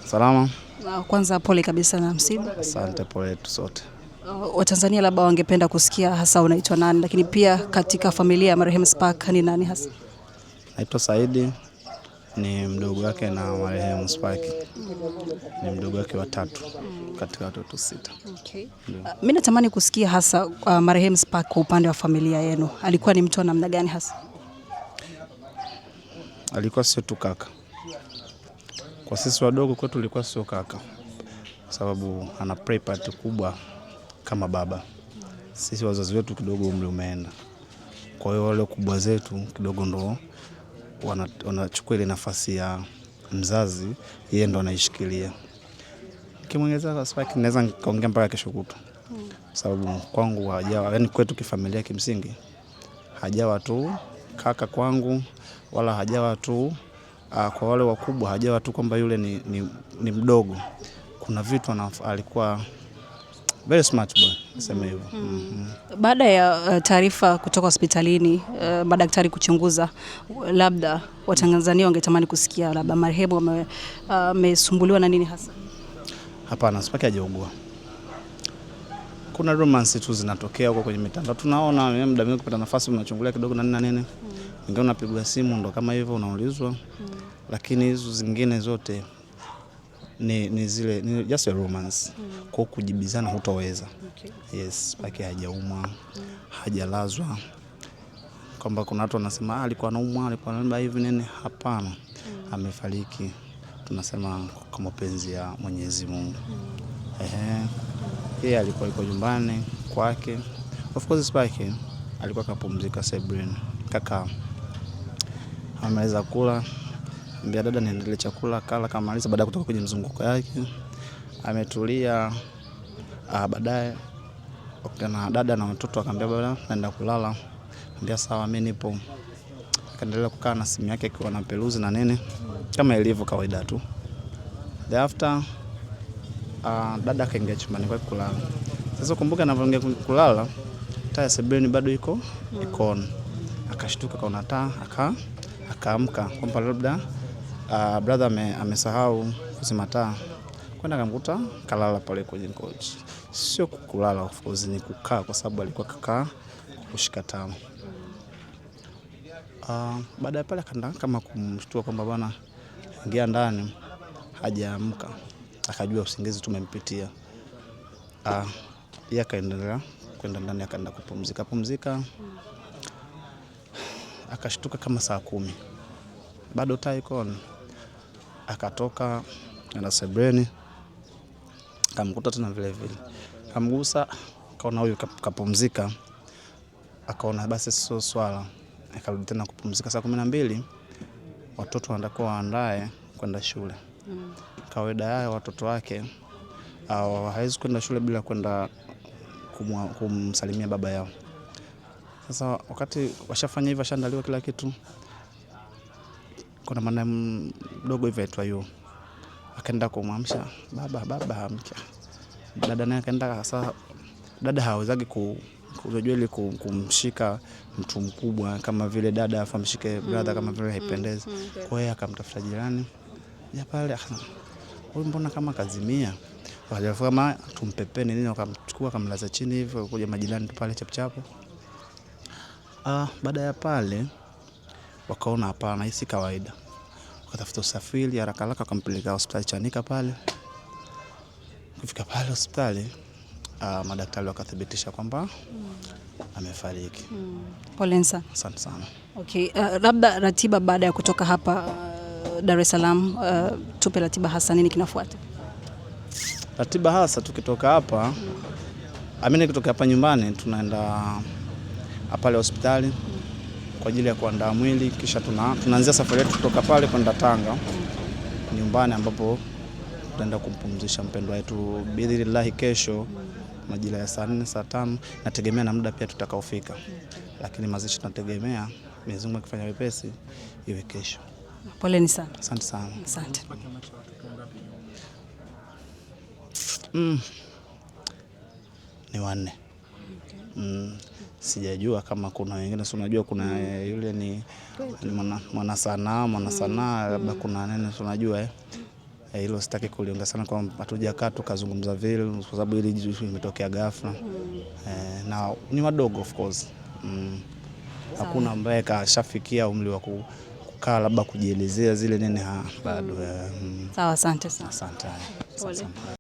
Salama. Kwanza pole kabisa na msiba. Asante, pole tu sote. Watanzania labda wangependa kusikia hasa unaitwa nani, lakini pia katika familia ya marehemu Spark ni nani hasa? Naitwa Saidi, ni mdogo wake na marehemu Spark. Ni mdogo wake wa 3 katika watoto 6. Okay. Mimi natamani kusikia hasa marehemu Spark kwa upande wa familia yenu. Alikuwa ni mtu wa namna gani hasa? Alikuwa sio tu kaka. Kwa sisi wadogo kwetu alikuwa sio kaka. Sababu ana play part kubwa kama baba. Sisi wazazi wetu kidogo umri umeenda. Kwa hiyo wale kubwa zetu kidogo ndo wanachukua ile nafasi ya mzazi, yeye ndo anaishikilia. Kimwongeza kwa Spark naweza nikaongea mpaka kesho kutwa. Sababu kwangu hajawa, yani kwetu kifamilia kimsingi hajawa tu kaka kwangu, wala hajawa tu kwa wale wakubwa, hajawa tu kwamba yule ni mdogo. Kuna vitu alikuwa very smart boy, niseme hivyo. Baada ya taarifa kutoka hospitalini, madaktari kuchunguza, labda Watanzania wangetamani kusikia labda marehemu amesumbuliwa na nini hasa? Hapana, Spark hajaugua. Kuna romance tu zinatokea huko kwenye mitandao. Tunaona muda mwingi kupata nafasi unachungulia kidogo na nini. Ingawa unapigwa simu ndo kama hivyo unaulizwa. Lakini hizo zingine zote ni zile ni just a romance. Kwa kujibizana hutoweza. Okay. Yes, Spark hajaumwa, hajalazwa. Kwamba kuna watu wanasema alikuwa anaumwa, alikuwa anaomba hivi nini, hapana. Amefariki. Tunasema kwa mapenzi ya Mwenyezi Mungu. Yeye alikuwa yuko nyumbani kwake. Of course Spark alikuwa kapumzika sebuleni. Kaka ameweza kula, mbia dada niendelee chakula, kala kamaliza baada ya kutoka kwenye mzunguko yake. Ametulia, baadaye na dada na watoto akamwambia baba naenda kulala. Ambia sawa mimi nipo. Akaendelea kukaa na simu yake akiwa na peluzi na nini kama ilivyo kawaida tu. Thereafter dada akaingia chumbani kwake kulala. Sasa kumbuka anapoingia kulala taa sebuleni bado iko on. Akashtuka kaona taa, akaamka kwamba labda brother amesahau kuzima taa. Kwenda akamkuta kalala pale kwenye couch. Sio kulala, of course ni kukaa kwa sababu alikuwa kakaa kushika tama. Baada ya pale akaenda kama kumshtua kwamba bwana ingia ndani, hajaamka. Akajua usingizi tumempitia. Yeye akaendelea kwenda ndani akaenda kupumzika. Akashtuka kama saa 10. Bado taa iko on. Akatoka na sebuleni. Akamkuta tena vile vile. Akamgusa, akaona huyu kapumzika. Akaona basi sio swala. Akarudi tena kupumzika saa 12. Watoto wanatakiwa waandae kwenda shule. Kawaida yao watoto wake hawezi kwenda shule bila kwenda kumsalimia baba yao. Sasa wakati washafanya hivyo, washaandaliwa kila kitu, kuna mwana mdogo hivi aitwa Yu akaenda kumwamsha baba amka. Dada naye akaenda. Sasa dada hawezagi kujua ile kumshika mtu mkubwa kama vile dada afamshike brother kama vile haipendezi. Kwa hiyo akamtafuta jirani ya pale, huyu mbona kama kazimia. Walifuata kama tumpepeni nini, wakamchukua akamlaza chini hivyo kuja majirani pale chapuchapu. Baada ya pale wakaona hapana, hii si kawaida. Wakatafuta usafiri haraka wakampeleka hospitali Chanika pale. Kufika pale hospitali madaktari wakathibitisha kwamba amefariki. Pole sana. Asante sana. Okay, labda ratiba baada ya kutoka hapa Dar es Salaam, tupe ratiba hasa nini kinafuata? Ratiba hasa tukitoka hapa, kutoka hapa nyumbani tunaenda pale hospitali kwa ajili ya kuandaa mwili, kisha tunaanzia safari yetu kutoka pale kwenda Tanga nyumbani ambapo tutaenda kumpumzisha mpendwa wetu biidhnillah kesho majira ya saa 4 saa 5, nategemea na muda pia tutakaofika. Lakini mazishi tunategemea Mwenyezi Mungu akifanya wepesi iwe kesho. Poleni sana. Asante sana. Asante. Ni 4. Sijajua kama kuna wengine, si unajua kuna yule ni mwana sanaa labda kuna nene, si unajua Hilo sitaki kuliongea sana kwa hatujakaa tukazungumza vile kwa sababu hili issue imetokea ghafla. Na ni wadogo of course. Hakuna ambaye kashafikia umri wa kukaa labda kujielezea zile nini bado. Sawa, asante sana. Asante.